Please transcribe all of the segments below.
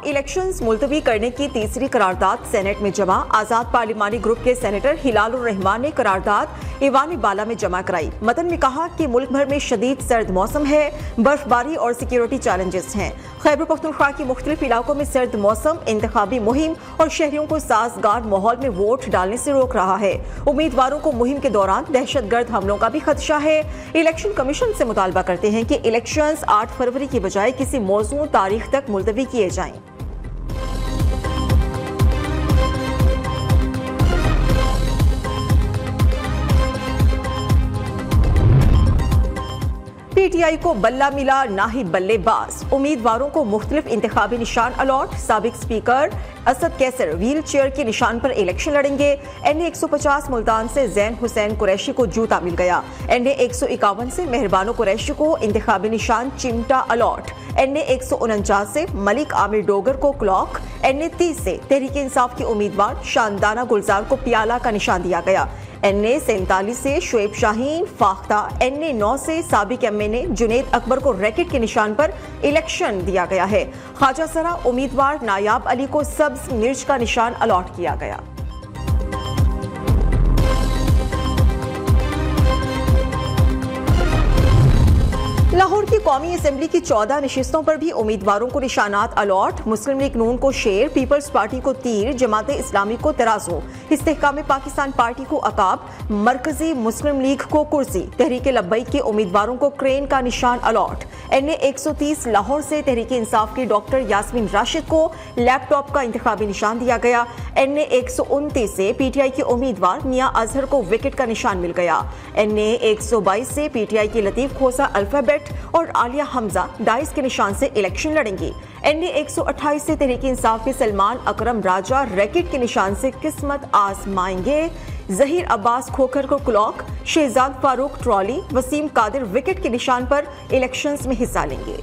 Elections मुलतवी करने की तीसरी करारदाद सेनेट में जमा। आजाद पार्लिमानी ग्रुप के सेनेटर हिलालुर रहमान ने करारदाद ईवान बाला में जमा कराई। मतन में कहा कि मुल्क भर में शदीद सर्द मौसम है, बर्फबारी और सिक्योरिटी चैलेंजेस हैं। खैबर पख्तूनख्वा के मुख्तलिफ इलाकों में सर्द मौसम इंतखाबी मुहिम और शहरियों को साजगार माहौल में वोट डालने से रोक रहा है। उम्मीदवारों को मुहिम के दौरान दहशतगर्द हमलों का भी खदशा है। इलेक्शन कमीशन से मुतालबा करते हैं कि इलेक्शंस 8 फरवरी की बजाय किसी मौजूद तारीख तक मुलतवी किए जाएं। पीटीआई को बल्ला मिला ना ही बल्लेबाज। उम्मीदवारों को मुख्तलिफ इंतखाबी निशान अलॉट। साबिक speaker Asad Qaiser wheel chair के निशान पर इलेक्शन लड़ेंगे। NA 150 मुल्तान से जैन हुसैन कुरैशी को जूता मिल गया। NA 151 से मेहरबानो कुरैशी को इंतखाबी निशान चिमटा अलॉट। NA 149 से मलिक आमिर डोगर को क्लॉक। NA 30 से तहरीक इंसाफ के उम्मीदवार शानदाना गुलजार को प्याला का निशान दिया गया। NA 47 से शुएब शाहीन फाख्ता। NA 9 से साबिक MNA जुनेद अकबर को रैकेट के निशान पर इलेक्शन दिया गया है। ख्वाजा सरा उम्मीदवार नायाब अली को सब्ज मिर्च का निशान अलॉट किया गया। लाहौर की कौमी असेंबली की 14 नशिस्तों पर भी उम्मीदवारों को निशानात अलॉट। मुस्लिम लीग नून को शेर, पीपल्स पार्टी को तीर, जमात इस्लामी को तराजू, इस्तेहकाम पाकिस्तान पार्टी को अकाब, मरकजी मुस्लिम लीग को कुर्सी, तहरीक लब्बैक के उम्मीदवारों को क्रेन का निशान अलॉट। NA 130 लाहौर से तहरीक इंसाफ की डॉक्टर यास्मीन राशिद को लैपटॉप का इंतखाबी निशान दिया गया। NA 129 से PTI के उम्मीदवार मियां अजहर को विकेट का निशान मिल गया। NA 122 से PTI की लतीफ खोसा अल्फाबेट और आलिया हमजा डाइस के निशान से इलेक्शन लड़ेंगी। NA 128 से तहरीक इंसाफ के सलमान अकरम राजा रैकेट के निशान से किस्मत आजमाएंगे। जहीर अब्बास खोखर को clock, Shahzad Farooq trolley, Waseem Qadir wicket के निशान पर इलेक्शंस में हिस्सा लेंगे।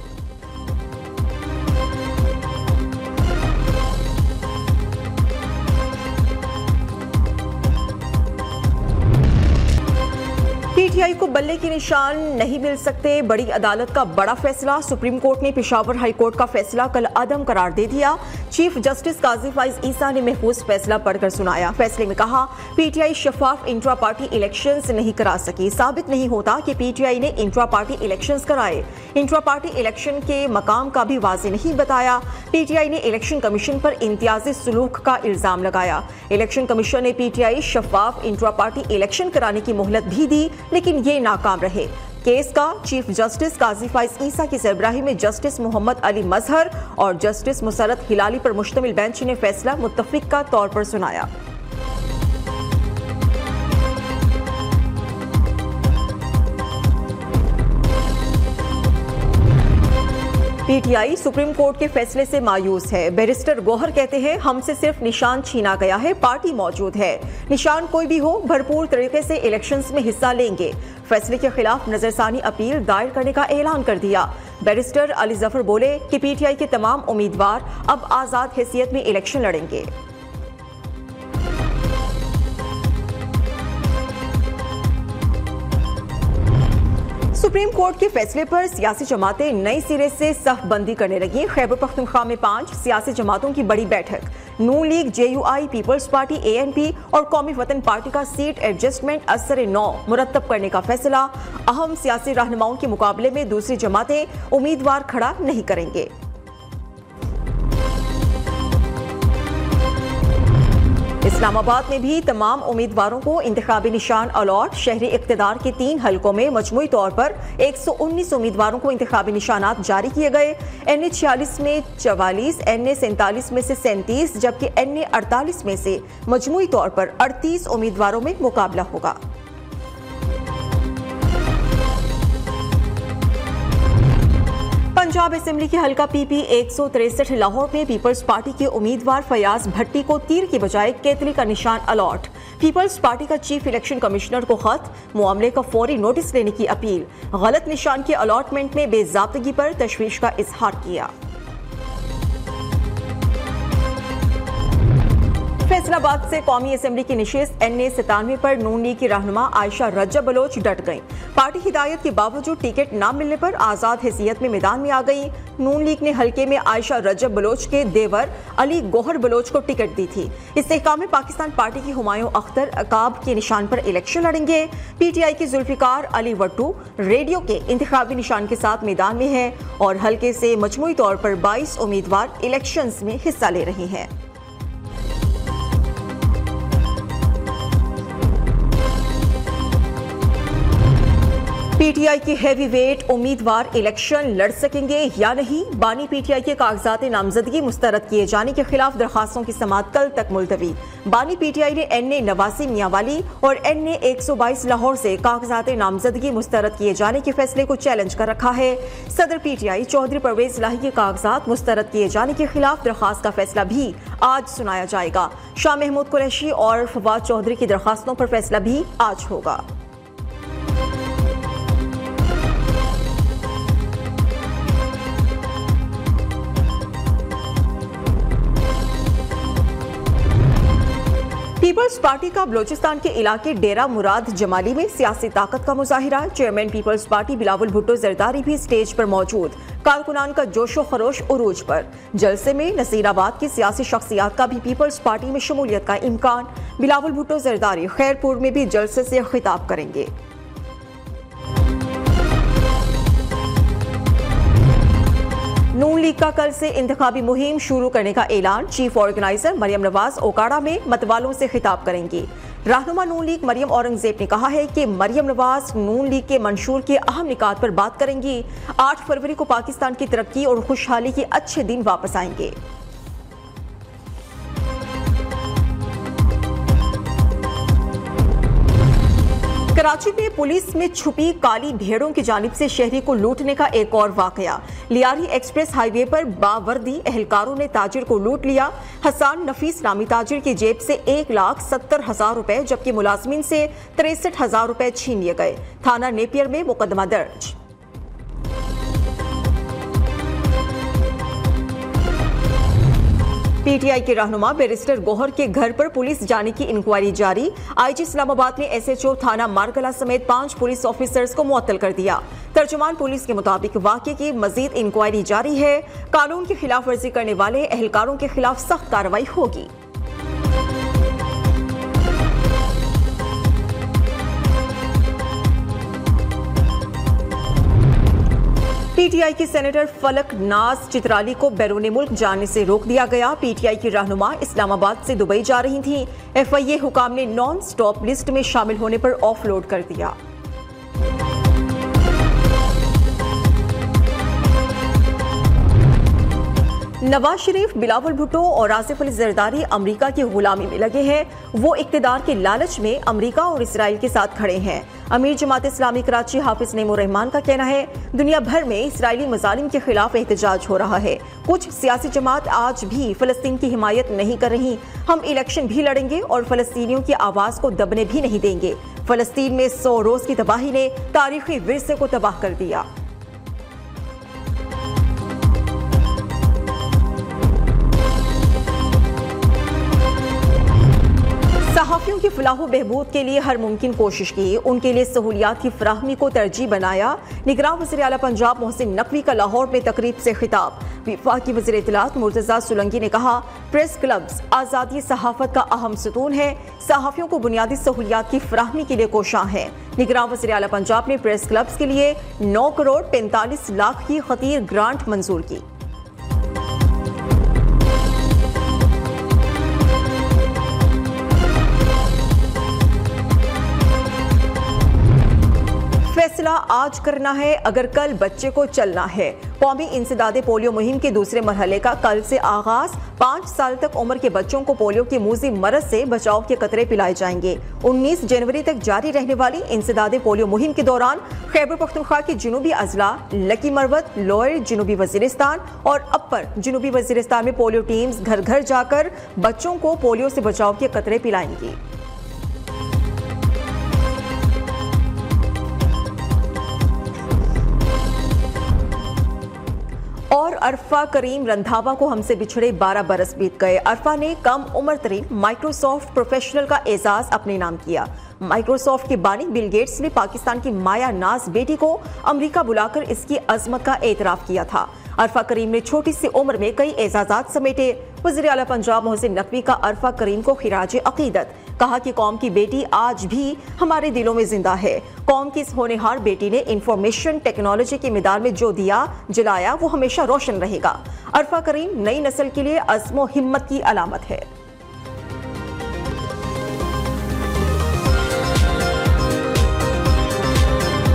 पीटीआई को बल्ले के निशान नहीं मिल सकते। बड़ी अदालत का बड़ा फैसला। सुप्रीम कोर्ट ने पेशावर हाई कोर्ट का फैसला कल अदम करार दे दिया। चीफ जस्टिस काजी फाइज ईसा ने महफूज फैसला पढ़कर सुनाया। फैसले में कहा, पीटीआई शफाफ इंट्रा पार्टी इलेक्शंस नहीं करा सकी। साबित नहीं होता कि पीटीआई ने इंट्रा पार्टी इलेक्शंस कराए। इंट्रा पार्टी इलेक्शन के मकाम का भी वाज़ेह नहीं बताया। पीटीआई ने इलेक्शन कमीशन पर इम्तियाजी सुलूक का इल्जाम लगाया। इलेक्शन कमीशन ने पीटीआई शफाफ इंट्रा पार्टी इलेक्शन कराने की मोहलत भी दी, लेकिन ये नाकाम रहे। केस का चीफ जस्टिस काजी फाइज ईसा की सरबराही में जस्टिस मोहम्मद अली मजहर और जस्टिस मुसरत हिलाली पर मुश्तमिल बेंच ने फैसला मुत्तफिका तौर पर सुनाया। पीटीआई सुप्रीम कोर्ट के फैसले से मायूस है। बैरिस्टर गौहर कहते हैं, हमसे सिर्फ निशान छीना गया है, पार्टी मौजूद है। निशान कोई भी हो, भरपूर तरीके से इलेक्शंस में हिस्सा लेंगे। फैसले के खिलाफ नजरसानी अपील दायर करने का ऐलान कर दिया। बैरिस्टर अली जफर बोले कि पीटीआई के तमाम उम्मीदवार अब आजाद हैसियत में इलेक्शन लड़ेंगे। सुप्रीम कोर्ट के फैसले पर सियासी जमातें नई सिरे से सफ बंदी करने लगी। खैबर पख्तूनख्वा में 5 सियासी जमातों की बड़ी बैठक। Noon League, JUI, Peoples Party, ANP और कौमी वतन पार्टी का सीट एडजस्टमेंट असर 9 मुरतब करने का फैसला। अहम सियासी रहनुमाओं के मुकाबले में दूसरी जमातें उम्मीदवार खड़ा नहीं करेंगे। इस्लामाबाद में भी तमाम उम्मीदवारों को इंतखाबी निशान अलॉट। शहरी इक्तदार के 3 हलकों में मजमूई तौर पर 119 उम्मीदवारों को इंतखाबी निशानात जारी किए गए। NA 46 में 44, NA 47 में से 37, जबकि NA 48 में से मजमूई तौर पर 38 उम्मीदवारों में मुकाबला होगा। पंजाब असेंबली की हल्का PP 163 लाहौर में पीपल्स पार्टी के उम्मीदवार फयाज भट्टी को तीर की बजाय केतली का निशान अलॉट। पीपल्स पार्टी का चीफ इलेक्शन कमिश्नर को खत, मामले का फौरी नोटिस लेने की अपील। गलत निशान के अलॉटमेंट में बेजाब्तगी पर तशवीश का इजहार किया। फैसलाबाद से कौमी असेंबली की नशिस्त NA 97 पर नून लीग की रहनुमा आयशा रज्जा बलोच डट गईं। पार्टी हिदायत के बावजूद टिकट न मिलने पर आजाद हैसियत में मैदान में आ गई। नून लीग ने हल्के में आयशा रजब बलोच के देवर अली गौहर बलोच को टिकट दी थी। इस्तेहकाम में पाकिस्तान पार्टी की हुमायूं अख्तर अकाब के निशान पर इलेक्शन लड़ेंगे। पीटीआई के जुल्फिकार अली वट्टू रेडियो के इंतखाबी निशान के साथ मैदान में है और हल्के से मजमूई तौर पर 22 उम्मीदवार इलेक्शंस में हिस्सा ले रहे हैं। पीटीआई के हैवीवेट उम्मीदवार इलेक्शन लड़ सकेंगे या नहीं? बानी पीटीआई के कागजात नामजदगी मुस्तरद किए जाने के खिलाफ दरखास्तों की समाअत कल तक मुलतवी। बानी पीटीआई ने NA नवासी मियांवाली और NA 122 लाहौर से कागजात नामजदगी मुस्तरद किए जाने के फैसले को चैलेंज कर रखा है। सदर पीटीआई चौधरी परवेज इलाही के कागजात मुस्तरद किए जाने के खिलाफ दरखास्त का फैसला भी आज सुनाया जाएगा। शाह महमूद कुरैशी और फवाद चौधरी की दरखास्तों पर फैसला भी आज होगा। पीपल्स पार्टी का बलोचिस्तान के इलाके डेरा मुराद जमाली में सियासी ताकत का मुजाहिरा। Chairman Peoples Party Bilawal Bhutto Zardari भी स्टेज पर मौजूद। कारकुनान का जोशो खरोश उरूज पर। जलसे में नसीराबाद की सियासी शख्सियात का भी पीपल्स पार्टी में शमूलियत का इम्कान। बिलावल भुट्टो जरदारी खैरपुर में भी जलसे से खिताब करेंगे। नून लीग का कल से इंतखाबी मुहिम शुरू करने का ऐलान। चीफ ऑर्गेनाइजर मरियम नवाज ओकाड़ा में मतवालों से खिताब करेंगी। रहनुमा नून लीग मरियम औरंगजेब ने कहा है कि मरियम नवाज नून लीग के मंशूर के अहम निकात पर बात करेंगी। 8 फरवरी को पाकिस्तान की तरक्की और खुशहाली के अच्छे दिन वापस आएंगे। कराची में पुलिस में छुपी काली भेड़ों की जानिब से शहरी को लूटने का एक और वाकया। लियारी एक्सप्रेस हाईवे पर बावर्दी एहलकारों ने ताजिर को लूट लिया। हसन नफीस नामी ताजिर की जेब से 1,70,000 रुपए जबकि मुलाजमीन से 63,000 रुपए छीन लिए गए। थाना नेपियर में मुकदमा दर्ज। पीटीआई के रहनुमा बैरिस्टर गौहर के घर पर पुलिस जाने की इंक्वायरी जारी। आईजी इस्लामाबाद ने SHO थाना मारगला समेत 5 पुलिस ऑफिसर्स को मुअत्तल कर दिया। तर्जुमान पुलिस के मुताबिक वाकये की मजीद इंक्वायरी जारी है। कानून की खिलाफ वर्जी करने वाले एहलकारों के खिलाफ सख्त कार्रवाई होगी। पीटीआई की सेनेटर फलक नाज चित्राली को बैरूनी मुल्क जाने से रोक दिया गया। पीटीआई की रहनुमा इस्लामाबाद से दुबई जा रही थी। FIA हुकाम ने नॉन स्टॉप लिस्ट में शामिल होने पर ऑफलोड कर दिया। नवाज शरीफ, बिलावल भुट्टो और आसिफ अली जरदारी अमेरिका की गुलामी में लगे हैं। वो इक्तिदार के लालच में अमेरिका और इसराइल के साथ खड़े हैं। अमीर जमात इस्लामी कराची हाफिज नेमुर रहमान का कहना है दुनिया भर में इसराइली मजालिम के खिलाफ एहतजाज हो रहा है। कुछ सियासी जमात आज भी फलस्तीन की हिमायत नहीं कर रही। हम इलेक्शन भी लड़ेंगे और फलस्तीनियों की आवाज को दबने भी नहीं देंगे। फलस्तीन में 100 रोज की तबाही ने तारीखी विरसे को तबाह कर दिया। सहाफियों की फलाह बहबूद के लिए हर मुमकिन कोशिश की, उनके लिए सहूलियात की फराहमी को तरजीह बनाया। निगरान वज़ीर आला पंजाब मोहसिन नकवी का लाहौर में तकरीब से खिताब। वफाकी वज़ीर इत्तलात मुर्तज़ा सुलंगी ने कहा प्रेस क्लब्स आज़ादी सहाफत का अहम सतून है। सहाफियों को बुनियादी सहूलियात की फराहमी के लिए कोशां है। निगरान वज़ीर आला पंजाब ने प्रेस क्लब्स के लिए 9 करोड़ 45 लाख की खतीर ग्रांट मंजूर की। फैसला आज करना है अगर कल बच्चे को चलना है। कौमी इंसदादे पोलियो मुहिम के दूसरे मरहले का कल से आगाज। 5 साल तक उम्र के बच्चों को पोलियो की मूजी मरज से बचाव के कतरे पिलाए जाएंगे। 19 जनवरी तक जारी रहने वाली इंसदादे पोलियो मुहिम के दौरान खैबर पख्तूनख्वा के जुनूबी अजला लकी मरवत, लोअर जनूबी वजीरिस्तान और अपर जनूबी वजीरिस्तान में पोलियो टीम्स घर घर जाकर बच्चों को पोलियो से बचाव के कतरे पिलाएंगी। और अरफा करीम रंधावा को हमसे बिछड़े 12 बरस बीत गए। अरफा ने कम उम्र तरीन माइक्रोसॉफ्ट प्रोफेशनल का एजाज अपने नाम किया। माइक्रोसॉफ्ट के बानी बिल गेट्स ने पाकिस्तान की माया नाज बेटी को अमेरिका बुलाकर इसकी अजमत का एतराफ किया था। अरफा करीम ने छोटी सी उम्र में कई एजाजात समेटे। वज़ीर आला पंजाब मोहसिन नकवी का अरफा करीम को खिराज अकीदत, कहा कि कौम की बेटी आज भी हमारे दिलों में जिंदा है। कौम की इस होनहार बेटी ने इंफॉर्मेशन टेक्नोलॉजी के मैदान में जो दिया जलाया वो हमेशा रोशन रहेगा। अरफा करीम नई नस्ल के लिए अज़्म व हिम्मत की अलामत है।